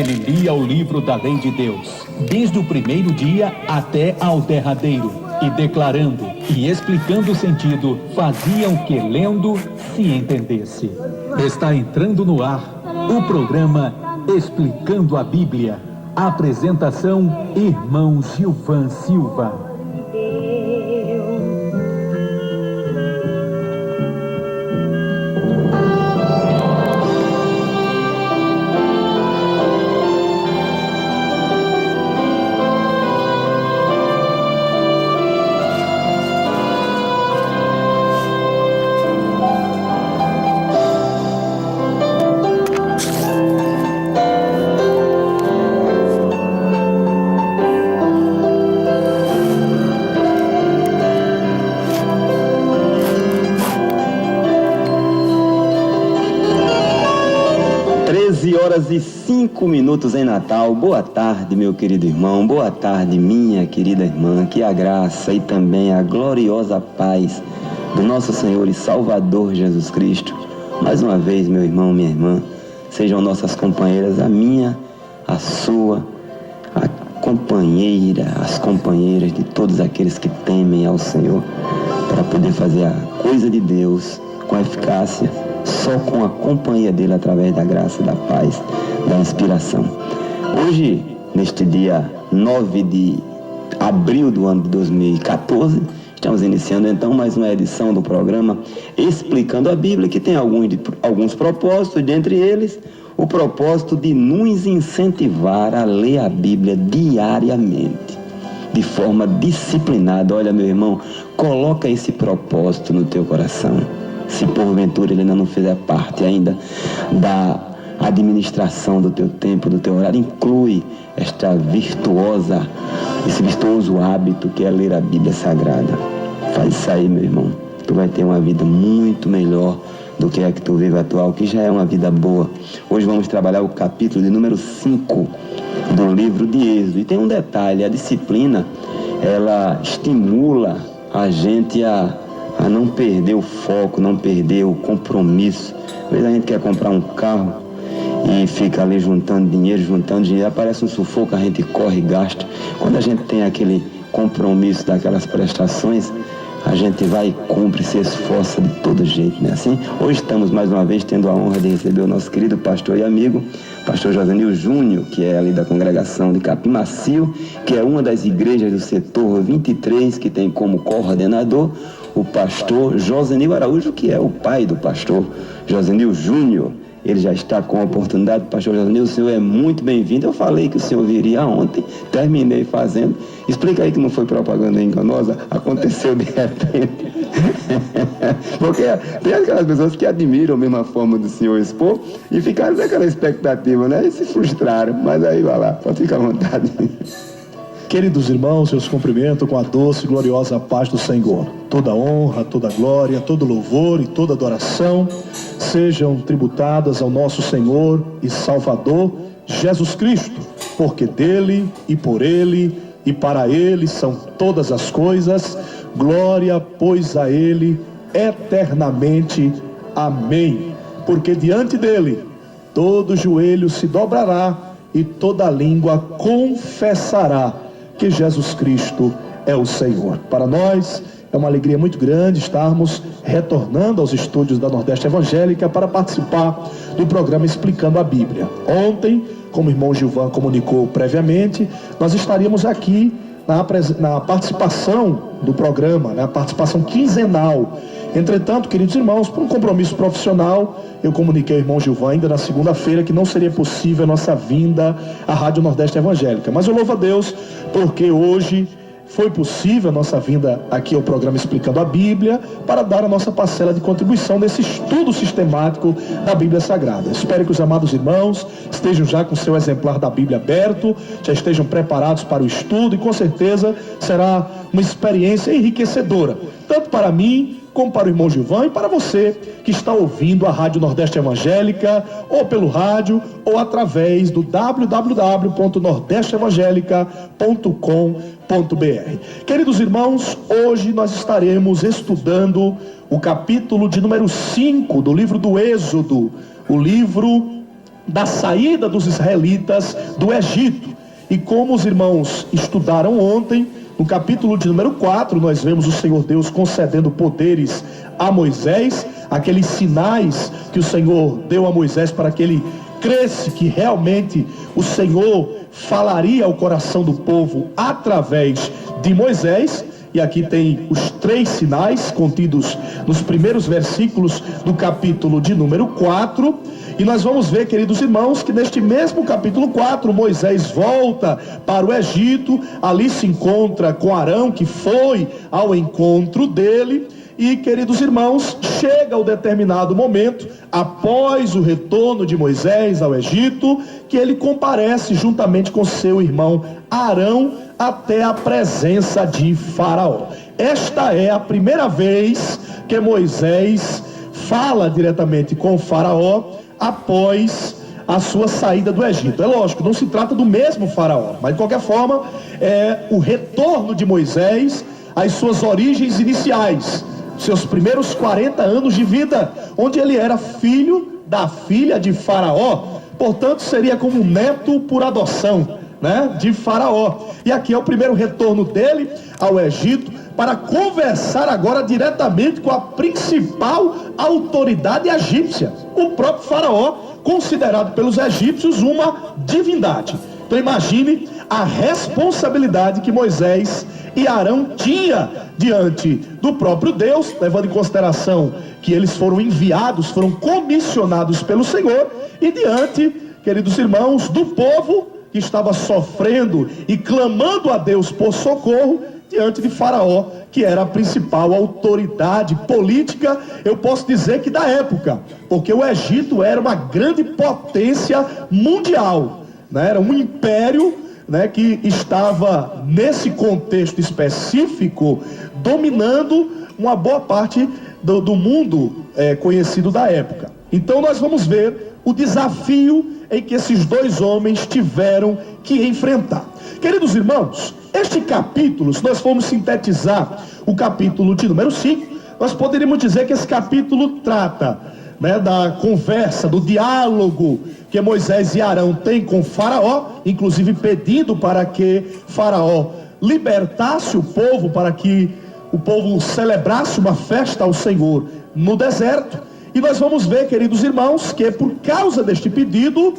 Ele lia o livro da lei de Deus, desde o primeiro dia até ao derradeiro, e declarando e explicando o sentido, fazia o que lendo se entendesse. Está entrando no ar o programa Explicando a Bíblia. Apresentação, irmão Gilvan Silva. Horas e 5 minutos em Natal. Boa tarde, meu querido irmão. Boa tarde, minha querida irmã. Que a graça e também a gloriosa paz do nosso Senhor e Salvador Jesus Cristo, mais uma vez, meu irmão, minha irmã, sejam nossas companheiras, a minha, a sua, a companheira, as companheiras de todos aqueles que temem ao Senhor, para poder fazer a coisa de Deus com eficácia, só com a companhia dele, através da graça, da paz, da inspiração. Hoje, neste dia 9 de abril do ano de 2014, estamos iniciando então mais uma edição do programa Explicando a Bíblia, que tem alguns propósitos, dentre eles o propósito de nos incentivar a ler a Bíblia diariamente, de forma disciplinada. Olha, meu irmão, coloca esse propósito no teu coração. Se porventura ele ainda não fizer parte ainda da administração do teu tempo, do teu horário, inclui esse virtuoso hábito que é ler a Bíblia Sagrada. Faz isso aí, meu irmão. Tu vai ter uma vida muito melhor do que a que tu vive atual, que já é uma vida boa. Hoje vamos trabalhar o capítulo de número 5 do livro de Êxodo. E tem um detalhe: a disciplina, ela estimula a gente a não perder o foco, não perder o compromisso. Às vezes a gente quer comprar um carro e fica ali juntando dinheiro, aparece um sufoco, a gente corre e gasta. Quando a gente tem aquele compromisso daquelas prestações, a gente vai e cumpre, se esforça de todo jeito, né? Assim, hoje estamos mais uma vez tendo a honra de receber o nosso querido pastor e amigo, pastor Josenil Júnior, que é ali da congregação de Capim Macio, que é uma das igrejas do setor 23, que tem como coordenador o pastor Josenil Araújo, que é o pai do pastor Josenil Júnior. Ele já está com a oportunidade. Pastor Josenil, o senhor é muito bem-vindo. Eu falei que o senhor viria ontem, terminei fazendo. Explica aí que não foi propaganda enganosa, aconteceu de repente. Porque tem aquelas pessoas que admiram mesmo a forma do senhor expor e ficaram naquela expectativa, né? E se frustraram. Mas aí vai lá, pode ficar à vontade. Queridos irmãos, eu os cumprimento com a doce e gloriosa paz do Senhor. Toda honra, toda glória, todo louvor e toda adoração sejam tributadas ao nosso Senhor e Salvador Jesus Cristo, porque dele e por ele e para ele são todas as coisas. Glória, pois, a ele eternamente. Amém. Porque diante dele todo joelho se dobrará e toda língua confessará que Jesus Cristo é o Senhor. Para nós é uma alegria muito grande estarmos retornando aos estúdios da Nordeste Evangélica para participar do programa Explicando a Bíblia. Ontem, como o irmão Gilvan comunicou previamente, nós estaríamos aqui na participação do programa, a participação quinzenal. Entretanto, queridos irmãos, por um compromisso profissional, eu comuniquei ao irmão Gilvan ainda na segunda-feira que não seria possível a nossa vinda à Rádio Nordeste Evangélica. Mas eu louvo a Deus porque hoje foi possível a nossa vinda aqui ao programa Explicando a Bíblia para dar a nossa parcela de contribuição nesse estudo sistemático da Bíblia Sagrada. Espero que os amados irmãos estejam já com seu exemplar da Bíblia aberto, já estejam preparados para o estudo e com certeza será uma experiência enriquecedora, tanto para mim como para o irmão Gilvan e para você que está ouvindo a Rádio Nordeste Evangélica, ou pelo rádio, ou através do www.nordesteevangelica.com.br. Queridos irmãos, hoje nós estaremos estudando o capítulo de número 5 do livro do Êxodo, o livro da saída dos israelitas do Egito. E como os irmãos estudaram ontem, no capítulo de número 4, nós vemos o Senhor Deus concedendo poderes a Moisés, aqueles sinais que o Senhor deu a Moisés para que ele cresce que realmente o Senhor falaria ao coração do povo através de Moisés. E aqui tem os 3 sinais contidos nos primeiros versículos do capítulo de número 4. E nós vamos ver, queridos irmãos, que neste mesmo capítulo 4, Moisés volta para o Egito, ali se encontra com Arão, que foi ao encontro dele. E, queridos irmãos, chega o determinado momento, após o retorno de Moisés ao Egito, que ele comparece juntamente com seu irmão Arão até a presença de Faraó. Esta é a primeira vez que Moisés fala diretamente com Faraó após a sua saída do Egito. É lógico, não se trata do mesmo Faraó, mas de qualquer forma é o retorno de Moisés às suas origens iniciais, seus primeiros 40 anos de vida, onde ele era filho da filha de Faraó, portanto seria como um neto por adoção, de Faraó. E aqui é o primeiro retorno dele ao Egito, para conversar agora diretamente com a principal autoridade egípcia, o próprio Faraó, considerado pelos egípcios uma divindade. Então imagine a responsabilidade que Moisés e Arão tinha diante do próprio Deus, levando em consideração que eles foram enviados, foram comissionados pelo Senhor, e diante, queridos irmãos, do povo que estava sofrendo e clamando a Deus por socorro, diante de Faraó, que era a principal autoridade política, eu posso dizer que da época, porque o Egito era uma grande potência mundial, era um império, que estava nesse contexto específico dominando uma boa parte do mundo conhecido da época. Então nós vamos ver o desafio em que esses 2 homens tiveram que enfrentar. Queridos irmãos, este capítulo, se nós formos sintetizar o capítulo de número 5, nós poderíamos dizer que esse capítulo trata da conversa, do diálogo que Moisés e Arão têm com Faraó, inclusive pedindo para que Faraó libertasse o povo, para que o povo celebrasse uma festa ao Senhor no deserto. E nós vamos ver, queridos irmãos, que por causa deste pedido,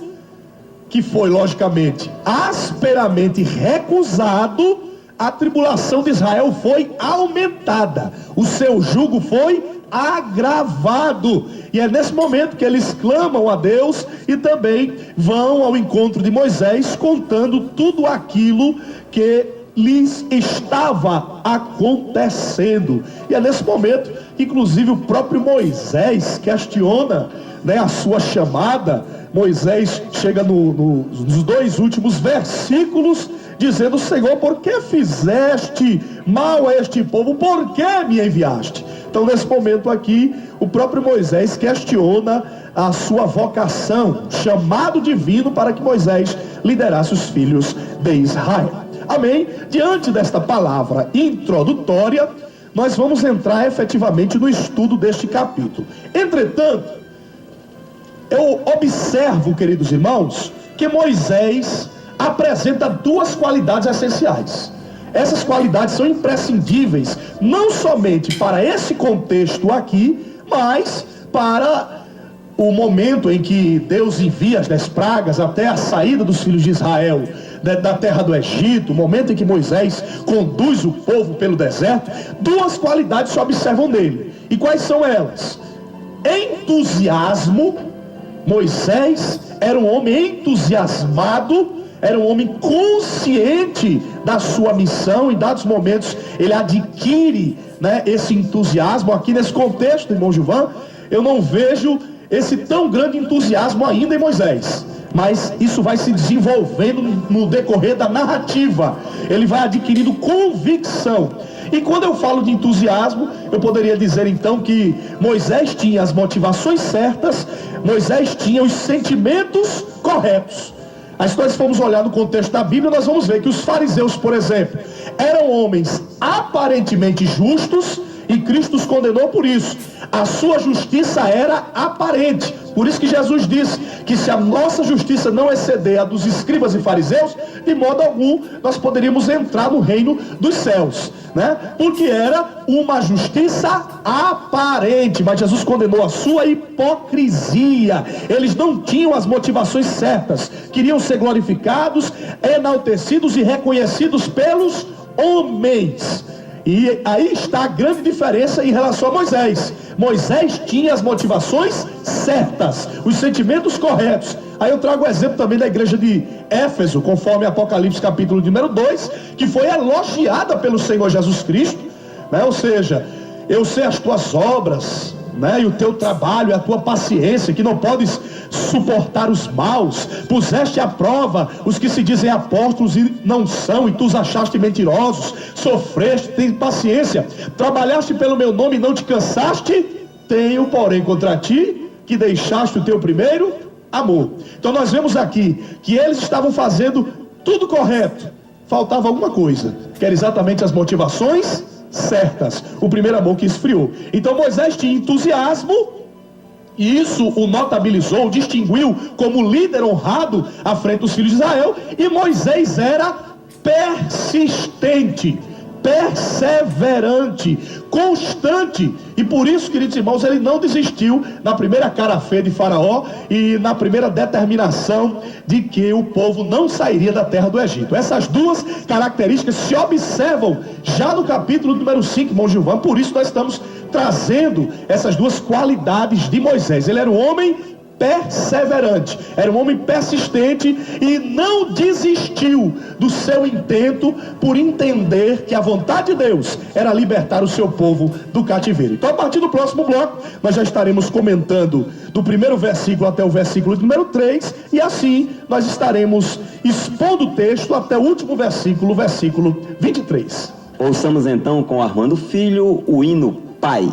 que foi logicamente asperamente recusado, a tribulação de Israel foi aumentada, o seu jugo foi agravado, e é nesse momento que eles clamam a Deus e também vão ao encontro de Moisés, contando tudo aquilo que lhes estava acontecendo. E é nesse momento que inclusive o próprio Moisés questiona a sua chamada. Moisés chega nos 2 últimos versículos dizendo: Senhor, por que fizeste mal a este povo? Por que me enviaste? Então nesse momento aqui, o próprio Moisés questiona a sua vocação, chamado divino para que Moisés liderasse os filhos de Israel. Amém? Diante desta palavra introdutória, nós vamos entrar efetivamente no estudo deste capítulo. Entretanto, eu observo, queridos irmãos, que Moisés apresenta 2 qualidades essenciais. Essas qualidades são imprescindíveis, não somente para esse contexto aqui, mas para o momento em que Deus envia as 10 pragas até a saída dos filhos de Israel da terra do Egito, o momento em que Moisés conduz o povo pelo deserto. 2 qualidades se observam nele. E quais são elas? Entusiasmo. Moisés era um homem entusiasmado, era um homem consciente da sua missão. Em dados momentos ele adquire esse entusiasmo. Aqui nesse contexto, irmão Gilvan, eu não vejo esse tão grande entusiasmo ainda em Moisés, mas isso vai se desenvolvendo no decorrer da narrativa. Ele vai adquirindo convicção. E quando eu falo de entusiasmo, eu poderia dizer então que Moisés tinha as motivações certas, Moisés tinha os sentimentos corretos. Aí se nós formos olhar no contexto da Bíblia, nós vamos ver que os fariseus, por exemplo, eram homens aparentemente justos, e Cristo os condenou por isso. A sua justiça era aparente. Por isso que Jesus disse que se a nossa justiça não exceder a dos escribas e fariseus, de modo algum nós poderíamos entrar no reino dos céus, né? Porque era uma justiça aparente, mas Jesus condenou a sua hipocrisia. Eles não tinham as motivações certas, queriam ser glorificados, enaltecidos e reconhecidos pelos homens. E aí está a grande diferença em relação a Moisés. Moisés tinha as motivações certas, os sentimentos corretos. Aí eu trago o exemplo também da igreja de Éfeso, conforme Apocalipse capítulo número 2, que foi elogiada pelo Senhor Jesus Cristo, né? Ou seja, eu sei as tuas obras, né? E o teu trabalho, a tua paciência, que não podes suportar os maus, puseste à prova os que se dizem apóstolos e não são, e tu os achaste mentirosos, sofreste, tem paciência, trabalhaste pelo meu nome e não te cansaste, tenho porém contra ti que deixaste o teu primeiro amor. Então nós vemos aqui que eles estavam fazendo tudo correto, faltava alguma coisa, que era exatamente as motivações certas, o primeiro amor que esfriou. Então Moisés tinha entusiasmo, e isso o notabilizou, o distinguiu como líder honrado à frente dos filhos de Israel. E Moisés era persistente, perseverante, constante, e por isso, queridos irmãos, ele não desistiu na primeira cara feia de Faraó e na primeira determinação de que o povo não sairia da terra do Egito. Essas duas características se observam já no capítulo número 5, irmão Gilvan. Por isso nós estamos trazendo essas duas qualidades de Moisés. Ele era um homem perseverante, era um homem persistente e não desistiu do seu intento por entender que a vontade de Deus era libertar o seu povo do cativeiro. Então, a partir do próximo bloco, nós já estaremos comentando do primeiro versículo até o versículo número 3, e assim nós estaremos expondo o texto até o último versículo, versículo 23. Ouçamos então com Armando Filho o hino Pai.